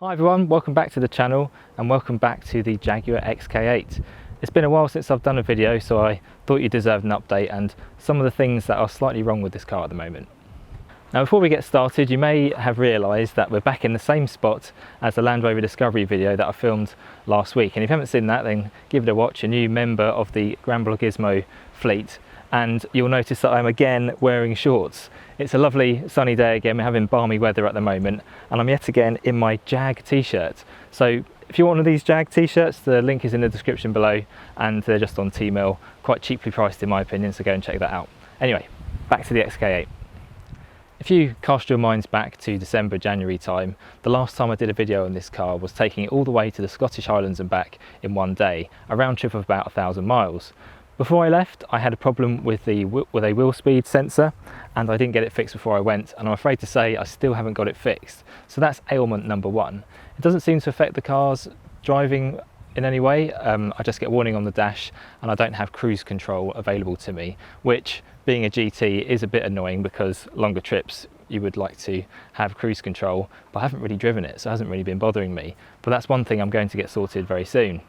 Hi everyone, welcome back to the channel and welcome back to the Jaguar XK8. It's been a while since I've done a video, so I thought you deserved an update and some of the things that are slightly wrong with this car at the moment. Now before we get started, you may have realised that we're back in the same spot as the Land Rover Discovery video that I filmed last week, and if you haven't seen that then give it a watch, a new member of the Gramble Gizmo fleet, and you'll notice that I'm again wearing shorts. It's a lovely sunny day again, we're having balmy weather at the moment, and I'm yet again in my Jaag t-shirt. So if you want one of these Jaag t-shirts, the link is in the description below and they're just on Tmail, quite cheaply priced in my opinion, so go and check that out. Anyway, back to the XK8. If you cast your minds back to December, January time, the last time I did a video on this car was taking it all the way to the Scottish Highlands and back in one day, a round trip of about 1,000 miles. Before I left, I had a problem with a wheel speed sensor and I didn't get it fixed before I went, and I'm afraid to say I still haven't got it fixed. So that's ailment number one. It doesn't seem to affect the car's driving in any way. I just get a warning on the dash and I don't have cruise control available to me, which being a GT is a bit annoying because longer trips you would like to have cruise control, but I haven't really driven it, so it hasn't really been bothering me. But that's one thing I'm going to get sorted very soon.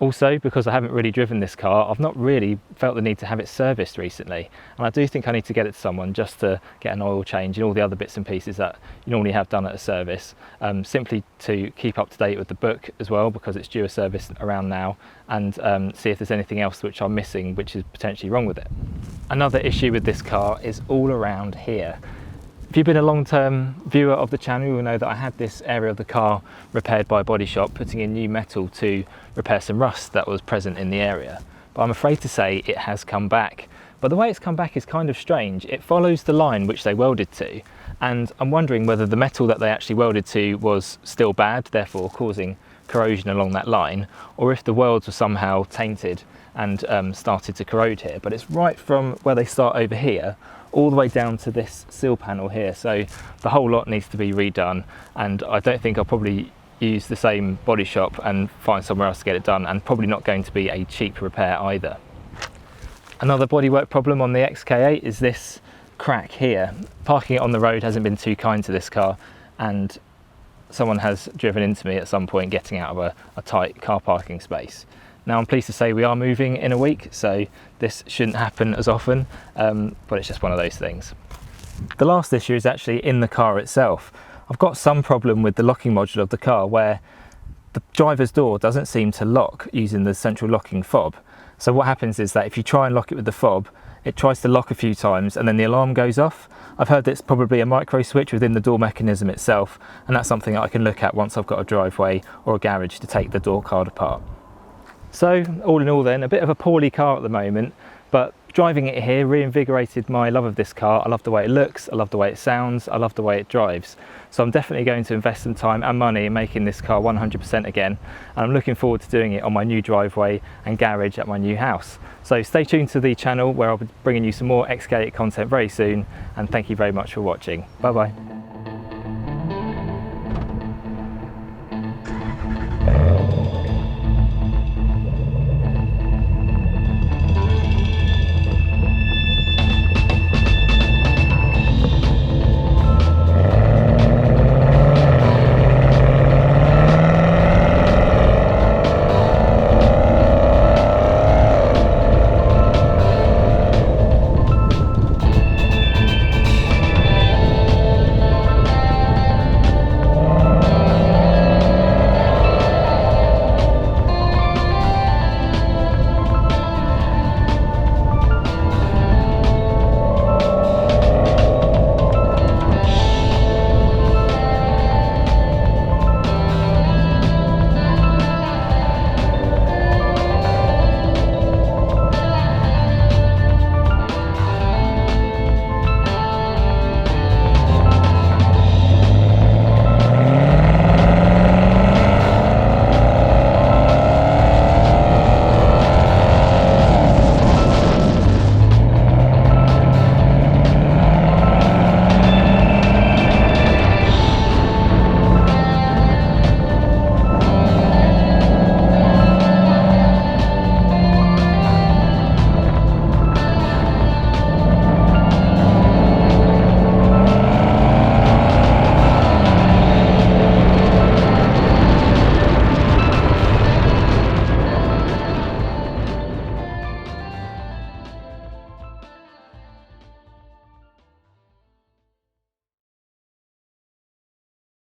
Also, because I haven't really driven this car, I've not really felt the need to have it serviced recently, and I do think I need to get it to someone just to get an oil change and all the other bits and pieces that you normally have done at a service, simply to keep up to date with the book as well, because it's due a service around now, and see if there's anything else which I'm missing which is potentially wrong with it. Another issue with this car is all around here. If you've been a long-term viewer of the channel, you'll know that I had this area of the car repaired by a body shop, putting in new metal to repair some rust that was present in the area. But I'm afraid to say it has come back. But the way it's come back is kind of strange. It follows the line which they welded to, and I'm wondering whether the metal that they actually welded to was still bad, therefore causing corrosion along that line, or if the welds were somehow tainted and started to corrode here. But it's right from where they start over here all the way down to this sill panel here, so the whole lot needs to be redone, and I don't think I'll probably use the same body shop and find somewhere else to get it done, and probably not going to be a cheap repair either. Another bodywork problem on the XK8 is this crack here. Parking it on the road hasn't been too kind to this car, and someone has driven into me at some point getting out of a tight car parking space. Now I'm pleased to say we are moving in a week, so this shouldn't happen as often, but it's just one of those things. The last issue is actually in the car itself. I've got some problem with the locking module of the car where the driver's door doesn't seem to lock using the central locking fob. So what happens is that if you try and lock it with the fob, it tries to lock a few times and then the alarm goes off. I've heard it's probably a micro switch within the door mechanism itself, and that's something that I can look at once I've got a driveway or a garage to take the door card apart. So all in all then, a bit of a poorly car at the moment, but driving it here reinvigorated my love of this car. I love the way it looks, I love the way it sounds, I love the way it drives. So I'm definitely going to invest some time and money in making this car 100% again, and I'm looking forward to doing it on my new driveway and garage at my new house. So stay tuned to the channel where I'll be bringing you some more XK8 content very soon, and thank you very much for watching. Bye bye.